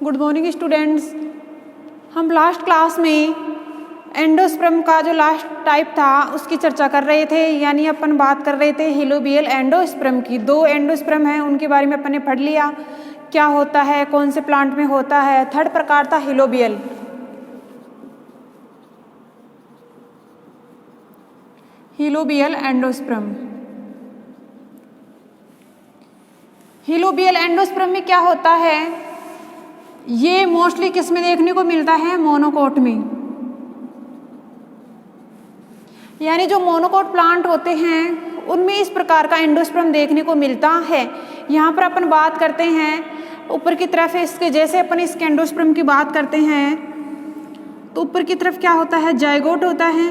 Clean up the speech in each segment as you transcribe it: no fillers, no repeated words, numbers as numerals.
Good morning students. हम last class में endosperm का जो लास्ट टाइप था उसकी चर्चा कर रहे थे, यानी अपन बात कर रहे थे हिलोबियल एंडोस्पर्म की। दो एंडोस्पर्म हैं, उनके बारे में अपन ने पढ़ लिया, क्या होता है, कौन से प्लांट में होता है। थर्ड प्रकार था हिलोबियल। हिलोबियल एंडोस्पर्म। हिलोबियल एंडोस्पर्म में क्या होता है, ये मोस्टली किस में देखने को मिलता है, मोनोकोट में। यानी जो मोनोकोट प्लांट होते हैं उनमें इस प्रकार का एंडोस्पर्म देखने को मिलता है। यहाँ पर अपन बात करते हैं ऊपर की तरफ है इसके, जैसे अपन इसके एंडोस्पर्म की बात करते हैं तो ऊपर की तरफ क्या होता है, जाइगोट होता है।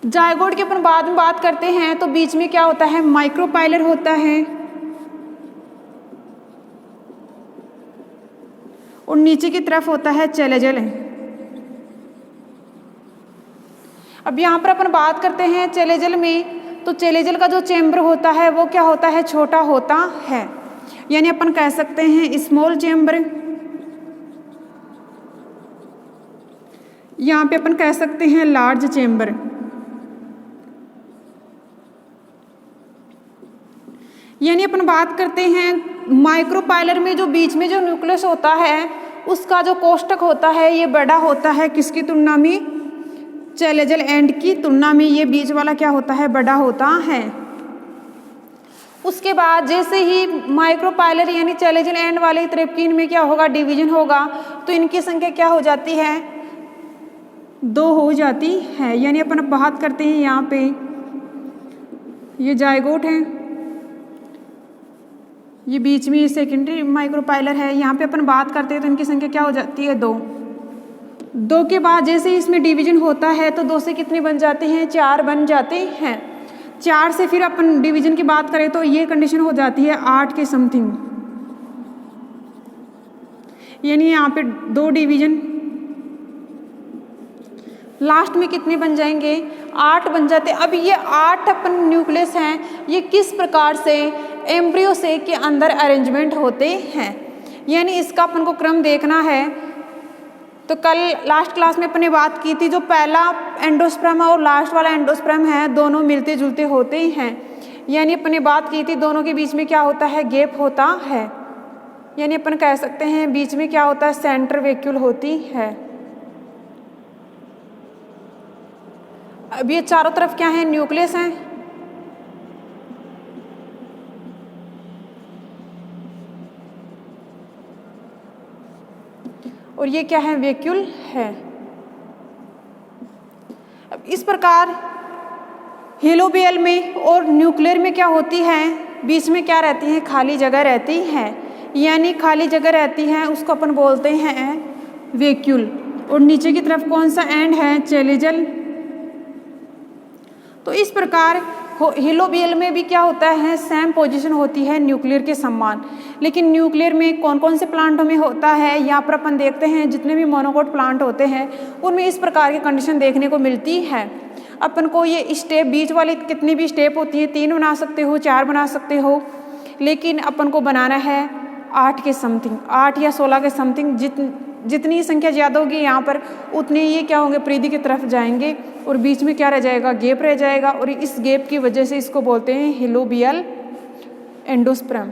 जाइगोट की अपन बाद में बात करते हैं तो बीच में क्या होता है, माइक्रोपाइलर होता है, और नीचे की तरफ होता है चेलेजल। अब यहाँ पर अपन बात करते हैं चेलेजल में, तो चेलेजल का जो चेम्बर होता है वो क्या होता है, छोटा होता है। यानी अपन कह सकते हैं स्मॉल चेम्बर। यहाँ पे अपन कह सकते हैं लार्ज चेम्बर। यानी अपन बात करते हैं माइक्रोपाइलर में जो बीच में जो न्यूक्लियस होता है उसका जो कोष्ठक होता है ये बड़ा होता है, किसकी तुलना में, चेलेजल एंड की तुलना में ये बीच वाला क्या होता है, बड़ा होता है। उसके बाद जैसे ही माइक्रोपाइलर यानी चेलेजल एंड वाली तरफ की इनमें क्या होगा, डिवीजन होगा, तो इनकी संख्या क्या हो जाती है, 2 हो जाती है। यानी अपन अब बात करते हैं यहाँ पे ये जाइगोट है, ये बीच में ये सेकेंडरी माइक्रोपाइलर है। यहाँ पे अपन बात करते हैं तो इनकी संख्या क्या हो जाती है, 2 के बाद जैसे इसमें डिवीजन होता है तो 2 से कितने बन जाते हैं, 4 बन जाते हैं। 4 से फिर अपन डिवीजन की बात करें तो ये कंडीशन हो जाती है 8 के समथिंग। यानी यहाँ पे 2 डिवीजन, लास्ट में कितने बन जाएंगे, 8 बन जाते हैं। अब ये 8 अपन न्यूक्लियस हैं, ये किस प्रकार से एम्ब्रियो सेक के अंदर अरेंजमेंट होते हैं, यानी इसका अपन को क्रम देखना है। तो कल लास्ट क्लास में अपन ने बात की थी, जो पहला एंडोस्पर्म और लास्ट वाला एंडोस्पर्म है दोनों मिलते जुलते होते हैं। यानी अपन ने बात की थी दोनों के बीच में क्या होता है, गैप होता है। यानी अपन कह सकते हैं बीच में क्या होता है, सेंटर वैक्यूल होती है। अब ये चारों तरफ क्या है, न्यूक्लियस हैं। और ये क्या है, वैक्यूल है। अब इस प्रकार हिलोबियल में और न्यूक्लियर में क्या होती है, बीच में क्या रहती है, खाली जगह रहती है। यानी खाली जगह रहती है उसको अपन बोलते हैं वैक्यूल। और नीचे की तरफ कौन सा एंड है, चेलेजल। तो इस प्रकार हिलोबियल में भी क्या होता है, सेम पोजीशन होती है न्यूक्लियर के समान। लेकिन न्यूक्लियर में कौन कौन से प्लांटों में होता है, यहाँ पर अपन देखते हैं जितने भी मोनोकोट प्लांट होते हैं उनमें इस प्रकार की कंडीशन देखने को मिलती है। अपन को ये स्टेप बीच वाली कितनी भी स्टेप होती है, 3 बना सकते हो, 4 बना सकते हो, लेकिन अपन को बनाना है 8 के समथिंग, 8 या 16 के समथिंग। जितनी संख्या ज़्यादा होगी यहाँ पर उतने ये क्या होंगे, परिधि की तरफ जाएंगे और बीच में क्या रह जाएगा, गैप रह जाएगा। और इस गैप की वजह से इसको बोलते हैं हिलोबियल एंडोस्पर्म।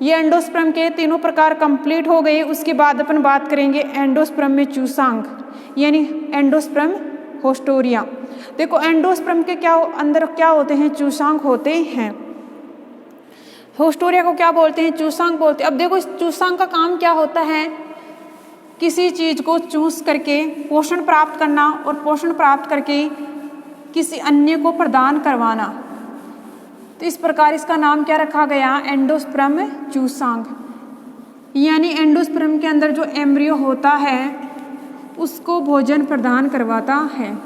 ये एंडोस्पर्म के तीनों प्रकार कंप्लीट हो गए। उसके बाद अपन बात करेंगे एंडोस्पर्म में चूसांग, यानी एंडोस्पर्म होस्टोरिया। देखो एंडोस्पर्म के क्या अंदर क्या होते हैं, चूसांग होते हैं। होस्टोरिया को क्या बोलते हैं, चूसांग बोलते हैं। अब देखो इस चूसांग का काम क्या होता है, किसी चीज़ को चूस करके पोषण प्राप्त करना और पोषण प्राप्त करके किसी अन्य को प्रदान करवाना। तो इस प्रकार इसका नाम क्या रखा गया, एंडोस्पर्म चूसांग। यानी एंडोस्पर्म के अंदर जो एम्ब्रियो होता है उसको भोजन प्रदान करवाता है।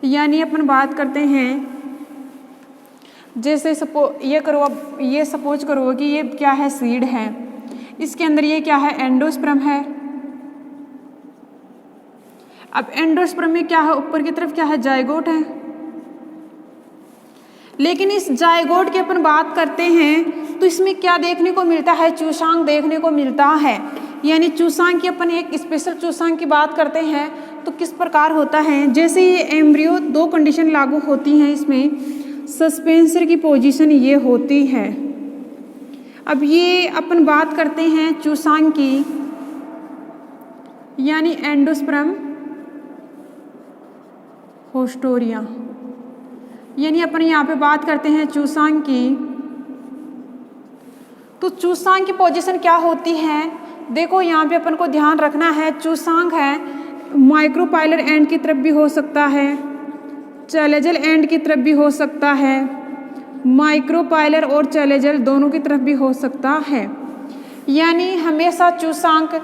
यानी अपन बात करते हैं जैसे ये सपोज करो कि ये क्या है, सीड है, इसके अंदर ये क्या है, एंडोस्पर्म है। अब एंडोस्पर्म में क्या है, ऊपर की तरफ क्या है, जाइगोट है। लेकिन इस जाइगोट की अपन बात करते हैं तो इसमें क्या देखने को मिलता है, चूसांग देखने को मिलता है। यानी चूसांग की अपन एक स्पेशल चूसांग की बात करते हैं तो किस प्रकार होता है, जैसे ये एम्ब्रियो, दो कंडीशन लागू होती हैं इसमें। सस्पेंसर की पोजीशन ये होती है। अब ये अपन बात करते हैं चूसांग की, यानी एंडोस्पर्म होस्टोरिया, यानी अपन यहाँ पे बात करते हैं चूसांग की। तो चूसांग की पोजीशन क्या होती है, देखो यहाँ पे अपन को ध्यान रखना है। चूसांग है माइक्रोपाइलर एंड की तरफ भी हो सकता है, चैलेजल एंड की तरफ भी हो सकता है, माइक्रोपाइलर और चैलेजल दोनों की तरफ भी हो सकता है। यानी हमेशा चूसांग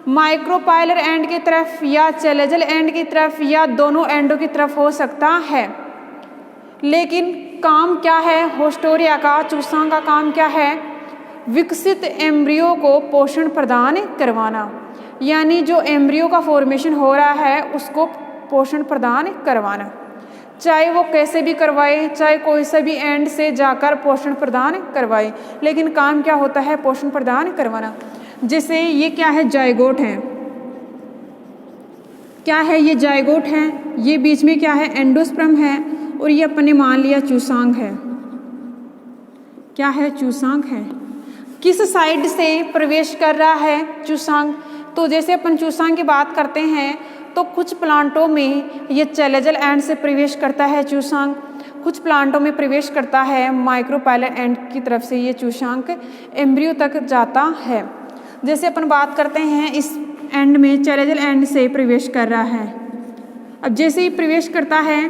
माइक्रोपाइलर एंड की तरफ या चैलेजल एंड की तरफ या दोनों एंडों की तरफ हो सकता है। लेकिन काम क्या है होस्टोरिया का, चूसांग का काम क्या है, विकसित एम्ब्रियो को पोषण प्रदान करवाना। यानी जो एम्ब्रियो का फॉर्मेशन हो रहा है उसको पोषण प्रदान करवाना, चाहे वो कैसे भी करवाए, चाहे कोई सा भी एंड से जाकर पोषण प्रदान करवाए, लेकिन काम क्या होता है, पोषण प्रदान करवाना। जैसे ये क्या है, जायगोट है, क्या है ये जायगोट है, ये बीच में क्या है, एंडोस्पर्म है, और ये अपने मान लिया चूसांग है। क्या है, चूसांग है। किस साइड से प्रवेश कर रहा है चूसांग, तो जैसे अपन चूसांग की बात करते हैं तो कुछ प्लांटों में ये चैलेजल एंड से प्रवेश करता है चूसांग, कुछ प्लांटों में प्रवेश करता है माइक्रोपाइलर एंड की तरफ से ये चूसांग एम्ब्रियो तक जाता है। जैसे अपन बात करते हैं इस एंड में चैलेजल एंड से प्रवेश कर रहा है। अब जैसे ही प्रवेश करता है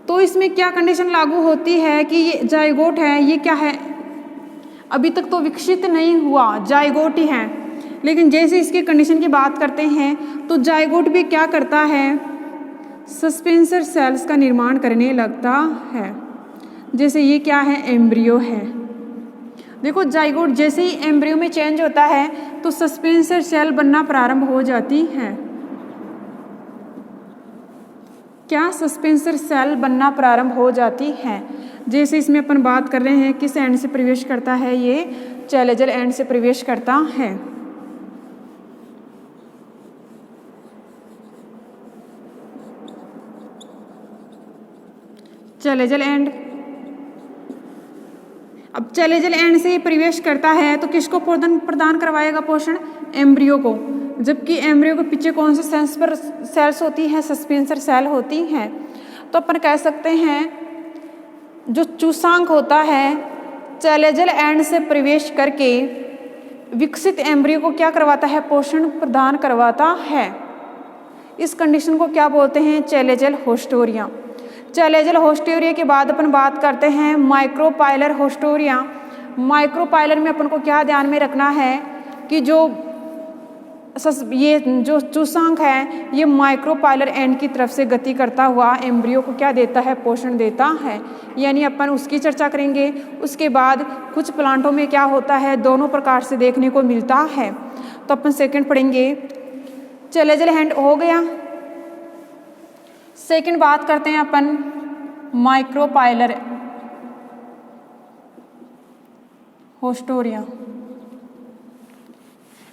तो इसमें क्या कंडीशन लागू होती है कि ये जायगोट है, ये क्या है, अभी तक तो विकसित नहीं हुआ, जायगोट ही है। लेकिन जैसे इसकी कंडीशन की बात करते हैं तो जायगोट भी क्या करता है, सस्पेंसर सेल्स का निर्माण करने लगता है। जैसे ये क्या है, एम्ब्रियो है। देखो जायगोट जैसे ही एम्ब्रियो में चेंज होता है तो सस्पेंसर सेल बनना प्रारंभ हो जाती हैं। क्या, सस्पेंसर सेल बनना प्रारंभ हो जाती हैं। जैसे इसमें अपन बात कर रहे हैं किस एंड से प्रवेश करता है, ये चैलेजल एंड से प्रवेश करता है। चैलेजल एंड, अब चैलेजल एंड से प्रवेश करता है तो किसको प्रदान करवाएगा पोषण, एम्ब्रियो को। जबकि एम्ब्रियो के पीछे कौन से सेल्स होती हैं, सस्पेंसर सेल होती हैं। तो अपन कह सकते हैं जो चूसांग होता है चैलेजल एंड से प्रवेश करके विकसित एम्ब्रियो को क्या करवाता है, पोषण प्रदान करवाता है। इस कंडीशन को क्या बोलते हैं, चैलेजल होस्टोरिया। चैलेजल होस्टोरिया के बाद अपन बात करते हैं माइक्रोपाइलर होस्टोरिया। माइक्रोपाइलर में अपन को क्या ध्यान में रखना है कि ये जो चूसांग है ये माइक्रोपाइलर एंड की तरफ से गति करता हुआ एम्ब्रियो को क्या देता है, पोषण देता है। यानी अपन उसकी चर्चा करेंगे। उसके बाद कुछ प्लांटों में क्या होता है, दोनों प्रकार से देखने को मिलता है। तो अपन सेकंड पढ़ेंगे, चैलेजल एंड हो गया। सेकंड बात करते हैं अपन माइक्रोपाइलर होस्टोरिया।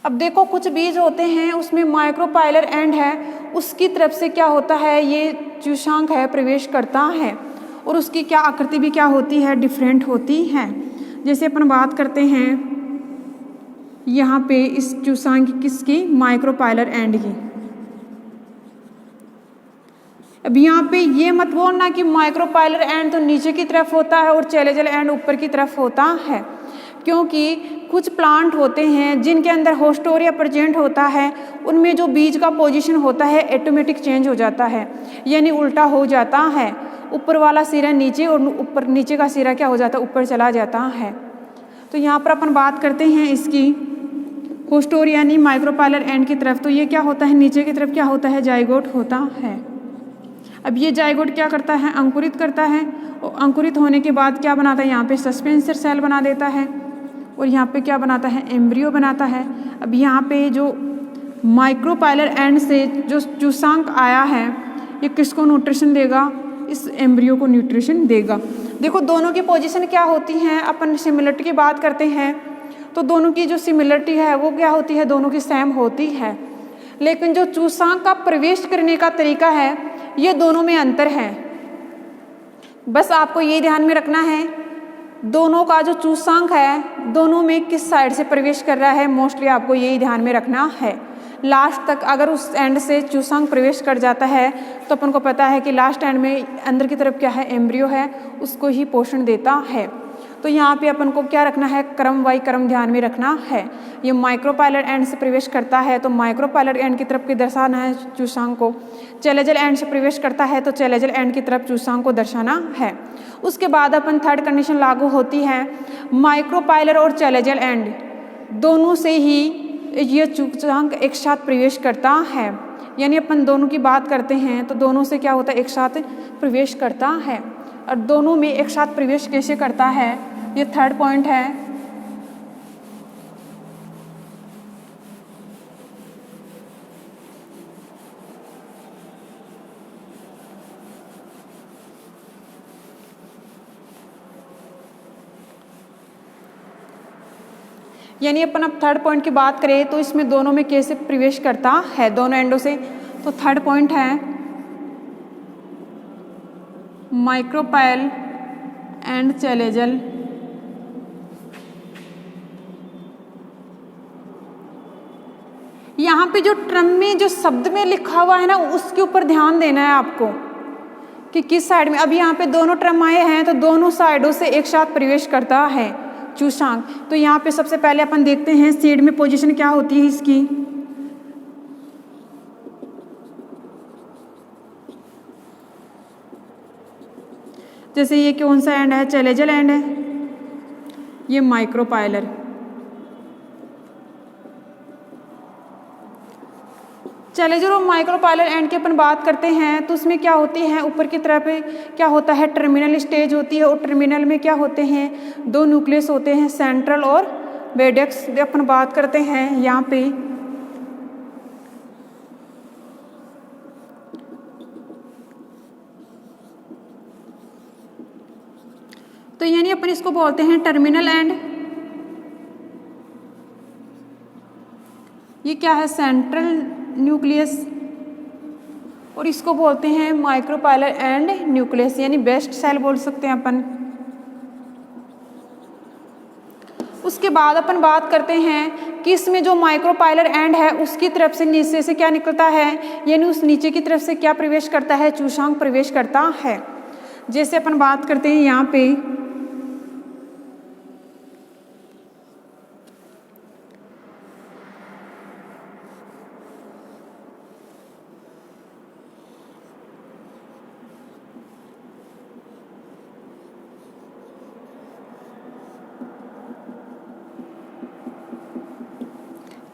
अब देखो कुछ बीज होते हैं उसमें माइक्रोपाइलर एंड है, उसकी तरफ से क्या होता है, ये चूसांग है प्रवेश करता है, और उसकी क्या आकृति भी क्या होती है, डिफरेंट होती है। जैसे अपन बात करते हैं यहाँ पे इस चूसांग की, किसकी, माइक्रोपाइलर एंड की। अब यहाँ पे ये मत बोलना कि माइक्रोपाइलर एंड तो नीचे की तरफ होता है और चैलेजल एंड ऊपर की तरफ होता है, क्योंकि कुछ प्लांट होते हैं जिनके अंदर होस्टोरिया प्रेजेंट होता है, उनमें जो बीज का पोजीशन होता है ऑटोमेटिक चेंज हो जाता है, यानी उल्टा हो जाता है। ऊपर वाला सिरा नीचे और ऊपर नीचे का सिरा क्या हो जाता है, ऊपर चला जाता है। तो यहाँ पर अपन बात करते हैं इसकी होस्टोरिया यानी माइक्रोपाइलर एंड की तरफ, तो ये क्या होता है, नीचे की तरफ क्या होता है, जायगोट होता है। अब ये जायगोट क्या करता है, अंकुरित करता है, और अंकुरित होने के बाद क्या बनाता है, यहाँ पे सस्पेंसर सेल बना देता है, और यहाँ पे क्या बनाता है, एम्ब्रियो बनाता है। अब यहाँ पे जो माइक्रोपाइलर एंड से जो चूसांग आया है ये किसको न्यूट्रिशन देगा, इस एम्ब्रियो को न्यूट्रिशन देगा। देखो दोनों की पोजीशन क्या होती हैं, अपन सिमिलरिटी की बात करते हैं तो दोनों की जो सिमिलरिटी है वो क्या होती है, दोनों की सेम होती है। लेकिन जो चूसांक का प्रवेश करने का तरीका है ये दोनों में अंतर है। बस आपको ये ध्यान में रखना है दोनों का जो चूसांक है दोनों में किस साइड से प्रवेश कर रहा है, मोस्टली आपको यही ध्यान में रखना है। लास्ट तक अगर उस एंड से चूसांक प्रवेश कर जाता है तो अपन को पता है कि लास्ट एंड में अंदर की तरफ क्या है, एम्ब्रियो है, उसको ही पोषण देता है। तो यहाँ पे अपन को क्या रखना है, क्रम वाई क्रम ध्यान में रखना है। ये माइक्रोपाइलर एंड से प्रवेश करता है तो माइक्रोपाइलर एंड की तरफ की दर्शाना है चूसांक को। चैलेजल एंड से प्रवेश करता है तो चैलेजल एंड की तरफ चूसांक को दर्शाना है। उसके बाद अपन थर्ड कंडीशन लागू होती है, माइक्रोपाइलर और चैलेजल एंड दोनों से ही ये चूसांक एक साथ प्रवेश करता है। यानी अपन दोनों की बात करते हैं तो दोनों से क्या होता है, एक साथ प्रवेश करता है। और दोनों में एक साथ प्रवेश कैसे करता है, ये थर्ड पॉइंट है। यानी अपन अब थर्ड पॉइंट की बात करें तो इसमें दोनों में कैसे प्रवेश करता है, दोनों एंडों से। तो थर्ड पॉइंट है माइक्रोपाइल एंड चैलेजल यहाँ पे जो ट्रम में जो शब्द में लिखा हुआ है ना उसके ऊपर ध्यान देना है आपको कि किस साइड में। अब यहाँ पे दोनों ट्रम आए हैं तो दोनों साइडों से एक साथ प्रवेश करता है चूसांक। तो यहाँ पे सबसे पहले अपन देखते हैं सीड में पोजीशन क्या होती है इसकी। जैसे ये कौन सा एंड है, चैलेजल एंड है, ये माइक्रोपाइलर। चैलेजल और माइक्रोपाइलर एंड की अपन बात करते हैं तो उसमें क्या होती है, ऊपर की तरफ क्या होता है, टर्मिनल स्टेज होती है। और टर्मिनल में क्या होते हैं, दो न्यूक्लियस होते हैं, सेंट्रल और बेडेक्स। अपन बात करते हैं यहाँ पे तो यानी अपन इसको बोलते हैं टर्मिनल एंड, ये क्या है, सेंट्रल न्यूक्लियस। और इसको बोलते हैं माइक्रोपाइलर एंड न्यूक्लियस, यानी बेस्ट सेल बोल सकते हैं अपन। उसके बाद अपन बात करते हैं कि इसमें जो माइक्रोपाइलर एंड है उसकी तरफ से नीचे से क्या निकलता है, यानी उस नीचे की तरफ से क्या प्रवेश करता है, चूसांक प्रवेश करता है। जैसे अपन बात करते हैं यहाँ पे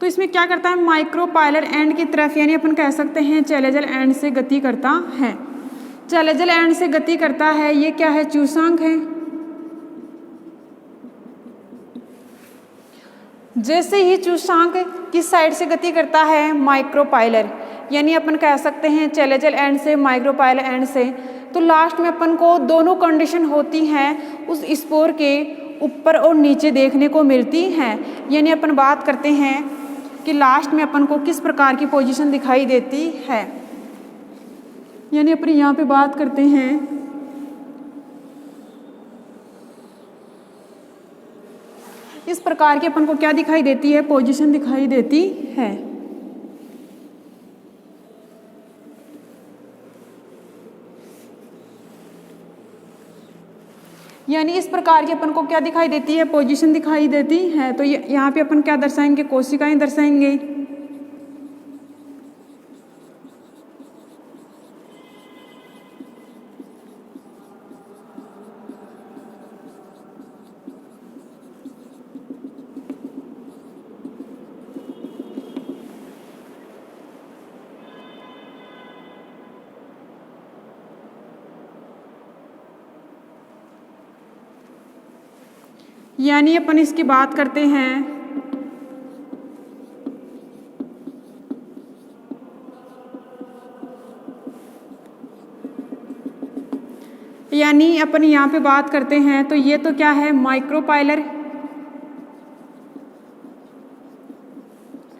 तो इसमें क्या करता है, माइक्रोपाइलर एंड की तरफ, यानी अपन कह सकते हैं चैलेजल एंड से गति करता है। चैलेजल एंड से गति करता है, ये क्या है, चूसांक है। जैसे ही चूसांक किस साइड से गति करता है, माइक्रोपाइलर, यानी अपन कह सकते हैं चैलेजल एंड से माइक्रोपाइलर एंड से। तो लास्ट में अपन को दोनों कंडीशन होती हैं उस स्पोर के ऊपर और नीचे देखने को मिलती हैं। यानी अपन बात करते हैं कि लास्ट में अपन को किस प्रकार की पोजीशन दिखाई देती है। यानी अपन यहाँ पे बात करते हैं इस प्रकार की अपन को क्या दिखाई देती है, पोजीशन दिखाई देती है। यानी इस प्रकार की अपन को क्या दिखाई देती है, पोजीशन दिखाई देती है। तो यहाँ पे अपन क्या दर्शाएंगे, कोशिकाएं दर्शाएंगे। यानी अपन इसकी बात करते हैं यानी अपन यहाँ पे बात करते हैं तो ये तो क्या है, माइक्रोपाइलर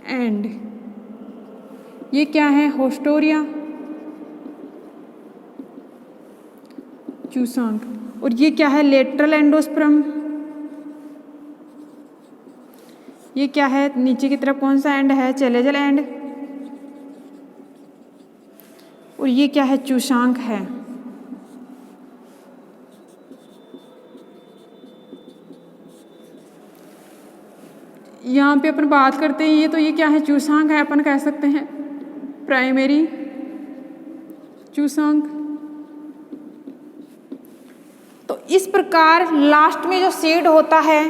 एंड ये क्या है, होस्टोरिया चूसांग। और ये क्या है, लेटरल एंडोस्पर्म। ये क्या है, नीचे की तरफ कौन सा एंड है, चैलेजल एंड। और ये क्या है, चूसांग है। यहाँ पे अपन बात करते हैं ये क्या है, चूसांग है, अपन कह सकते हैं प्राइमरी चूसांग। तो इस प्रकार लास्ट में जो सीड होता है,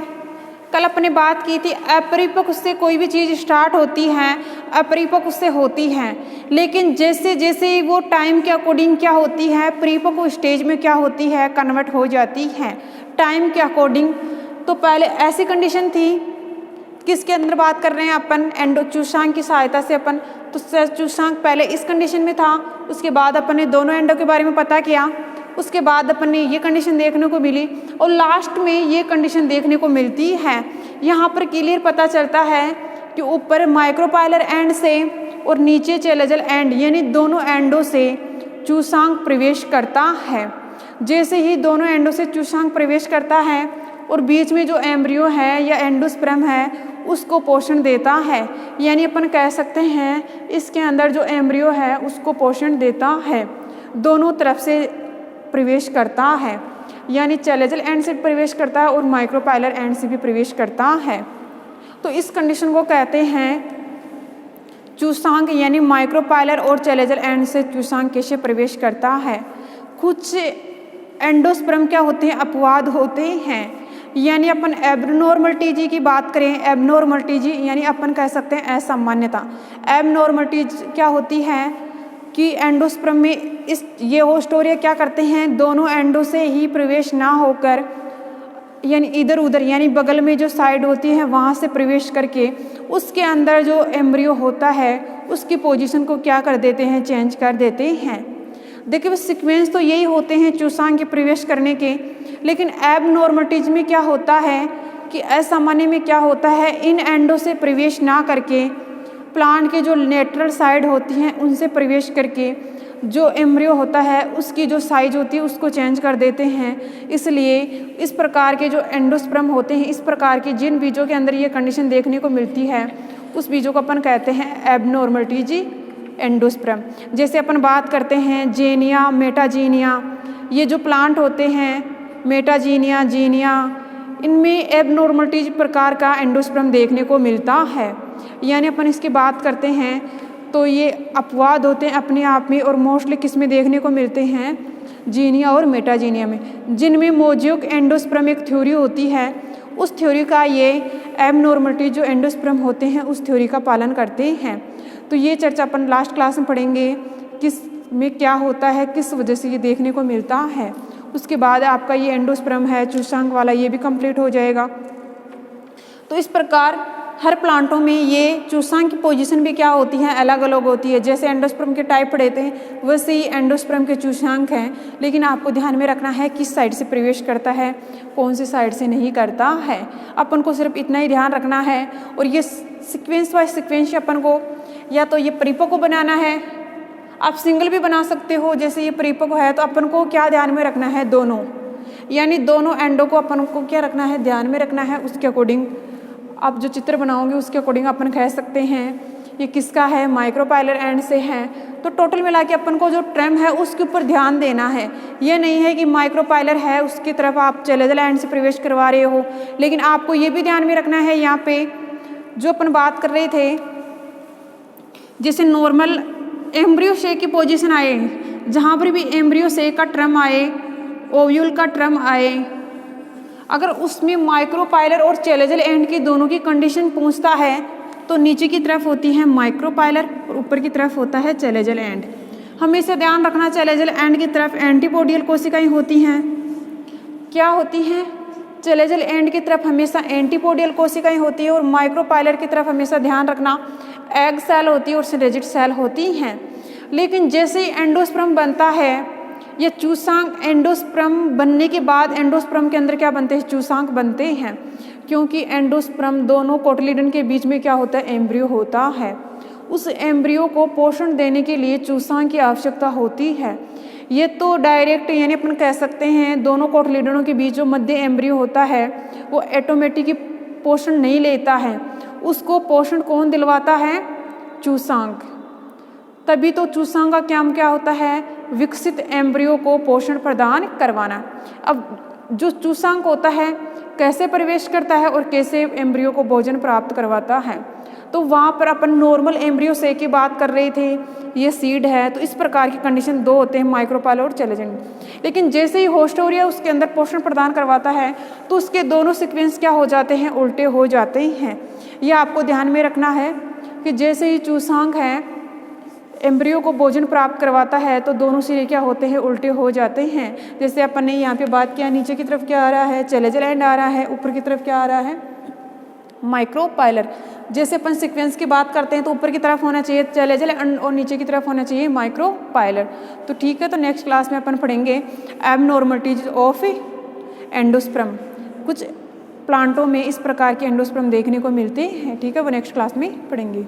कल अपने बात की थी अपरिपक्व से कोई भी चीज़ स्टार्ट होती है, अपरिपक्व से होती है, लेकिन जैसे जैसे वो टाइम के अकॉर्डिंग क्या होती है, परिपक्व स्टेज में क्या होती है, कन्वर्ट हो जाती है टाइम के अकॉर्डिंग। तो पहले ऐसी कंडीशन थी, किसके अंदर बात कर रहे हैं अपन, एंडोचूसांग की सहायता से अपन। तो चूसांग पहले इस कंडीशन में था, उसके बाद अपन ने दोनों एंडो के बारे में पता किया, उसके बाद अपन ने ये कंडीशन देखने को मिली और लास्ट में ये कंडीशन देखने को मिलती है। यहाँ पर क्लियर पता चलता है कि ऊपर माइक्रोपाइलर एंड से और नीचे चैलेजल एंड यानी दोनों एंडो से चूसांग प्रवेश करता है। जैसे ही दोनों एंडो से चूसांग प्रवेश करता है और बीच में जो एम्ब्रियो है या एंडोस्पर्म है उसको पोषण देता है, यानी अपन कह सकते हैं इसके अंदर जो एम्ब्रियो है उसको पोषण देता है, दोनों तरफ से प्रवेश करता है, यानी चैलेजल एंड से प्रवेश करता है और माइक्रोपाइलर एंड से भी प्रवेश करता है। तो इस कंडीशन को कहते हैं चूसांग, यानी माइक्रोपाइलर और चैलेजल एंड से चूसांग कैसे प्रवेश करता है। कुछ एंडोस्पर्म क्या होते हैं, अपवाद होते हैं, यानी अपन एबनॉर्मलिटी की बात करें, एबनॉर्मलिटी यानी अपन कह सकते हैं असामान्यता। एबनॉर्मलिटी क्या होती है कि एंडोस्पर्म में ये होस्टोरिया क्या करते हैं, दोनों एंडो से ही प्रवेश ना होकर यानी इधर उधर यानी बगल में जो साइड होती है वहाँ से प्रवेश करके उसके अंदर जो एम्ब्रियो होता है उसकी पोजीशन को क्या कर देते हैं, चेंज कर देते हैं। देखिए वो सीक्वेंस तो यही होते हैं चूसांग के प्रवेश करने के, लेकिन एबनॉर्मलिटीज में क्या होता है कि असामान्य में क्या होता है, इन एंडो से प्रवेश ना करके प्लांट के जो लेटरल साइड होती हैं उनसे प्रवेश करके जो एम्ब्रियो होता है उसकी जो साइज होती है उसको चेंज कर देते हैं। इसलिए इस प्रकार के जो एंडोस्पर्म होते हैं, इस प्रकार के जिन बीजों के अंदर ये कंडीशन देखने को मिलती है उस बीजों को अपन कहते हैं एबनॉर्मलिटी एंडोस्पर्म। जैसे अपन बात करते हैं जेनिया, मेटाजीनिया, ये जो प्लांट होते हैं मेटाजीनिया, जीनिया, इनमें एबनॉर्मलिटी प्रकार का एंडोस्पर्म देखने को मिलता है। यानी अपन इसकी बात करते हैं तो ये अपवाद होते हैं अपने आप में और मोस्टली किस में देखने को मिलते हैं, जीनिया और मेटाजीनिया में, जिनमें मोज़ेक एंडोस्पर्म एक थ्योरी होती है। उस थ्योरी का ये एबनॉर्मलिटी जो एंडोस्पर्म होते हैं उस थ्योरी का पालन करते हैं। तो ये चर्चा अपन लास्ट क्लास में पढ़ेंगे, किस में क्या होता है, किस वजह से ये देखने को मिलता है। उसके बाद आपका ये एंडोस्पर्म है चूसांग वाला ये भी कंप्लीट हो जाएगा। तो इस प्रकार हर प्लांटों में ये चूसांग की पोजीशन भी क्या होती है, अलग अलग होती है। जैसे एंडोस्पर्म के टाइप पढ़े थे वैसे ही एंडोस्पर्म के चूसांग हैं, लेकिन आपको ध्यान में रखना है किस साइड से प्रवेश करता है, कौन सी साइड से नहीं करता है। अपन को सिर्फ इतना ही ध्यान रखना है। और ये सीक्वेंस वाइज सीक्वेंस अपन को या तो ये परिपक्व बनाना है, आप सिंगल भी बना सकते हो। जैसे ये परिपक्व है तो अपन को क्या ध्यान में रखना है, दोनों, यानी दोनों एंडो को अपन को क्या रखना है, ध्यान में रखना है। उसके अकॉर्डिंग आप जो चित्र बनाओगे उसके अकॉर्डिंग अपन कह सकते हैं ये किसका है, माइक्रोपाइलर एंड से है। तो टोटल मिला के अपन को जो ट्रेम है उसके ऊपर ध्यान देना है। ये नहीं है कि माइक्रोपाइलर है उसकी तरफ आप चैलेजल एंड से प्रवेश करवा रहे हो, लेकिन आपको ये भी ध्यान में रखना है यहाँ पे जो अपन बात कर रहे थे, जैसे नॉर्मल एम्ब्रियो शेक की पोजीशन आए, जहाँ पर भी एम्ब्रियो शेक का ट्रम आए, ओव्यूल का ट्रम आए, अगर उसमें माइक्रोपाइलर और चैलेजल एंड की दोनों की कंडीशन पूछता है तो नीचे की तरफ होती है माइक्रोपाइलर और ऊपर की तरफ होता है चैलेजल एंड। हमेशा ध्यान रखना चैलेजल एंड की तरफ एंटीपोडियल कोशिकाएं होती हैं। क्या होती हैं, चैलेजल एंड की तरफ हमेशा एंटीपोडियल कोशिकाएं होती है और माइक्रोपाइलर की तरफ हमेशा ध्यान रखना एग सेल होती है और सिलेजिड सेल होती हैं। लेकिन जैसे ही एंडोस्पर्म बनता है ये चूसांक एंडोस्पर्म बनने के बाद एंडोस्पर्म के अंदर क्या बनते हैं, चूसांक बनते हैं, क्योंकि एंडोस्पर्म दोनों कोटलीडन के बीच में क्या होता है, एम्ब्रियो होता है। उस एम्ब्रियो को पोषण देने के लिए चूसांक की आवश्यकता होती है। ये तो डायरेक्ट यानी अपन कह सकते हैं दोनों कोटलीडनों के बीच जो मध्य एम्ब्रियो होता है वो ऑटोमेटिक ही पोषण नहीं लेता है, उसको पोषण कौन दिलवाता है, चूसांक। तभी तो चूसांक का काम क्या होता है, विकसित एम्ब्रियो को पोषण प्रदान करवाना। अब जो चूसांक होता है कैसे प्रवेश करता है और कैसे एम्ब्रियो को भोजन प्राप्त करवाता है, तो वहाँ पर अपन नॉर्मल एम्ब्रियो से की बात कर रहे थे, ये सीड है, तो इस प्रकार की कंडीशन दो होते हैं, माइक्रोपाइलर और चैलेंजिंग। लेकिन जैसे ही होस्टोरिया उसके अंदर पोषण प्रदान करवाता है तो उसके दोनों सीक्वेंस क्या हो जाते हैं, उल्टे हो जाते हैं। यह आपको ध्यान में रखना है कि जैसे ही चूसांक है एम्ब्रियो को भोजन प्राप्त करवाता है तो दोनों सिरे क्या होते हैं, उल्टे हो जाते हैं। जैसे अपन ने यहाँ पे बात किया, नीचे की तरफ क्या आ रहा है, चैलेंजल एंड आ रहा है, ऊपर की तरफ क्या आ रहा है, माइक्रोपाइलर। जैसे अपन सीक्वेंस की बात करते हैं तो ऊपर की तरफ होना चाहिए चैलेंजल एंड और नीचे की तरफ होना चाहिए माइक्रोपाइलर। तो ठीक है, तो नेक्स्ट क्लास में अपन पढ़ेंगे एबनॉर्मलिटीज ऑफ एंडोस्पर्म। कुछ प्लांटों में इस प्रकार के एंडोस्पर्म देखने को मिलते हैं, ठीक है, वो नेक्स्ट क्लास में पढ़ेंगे।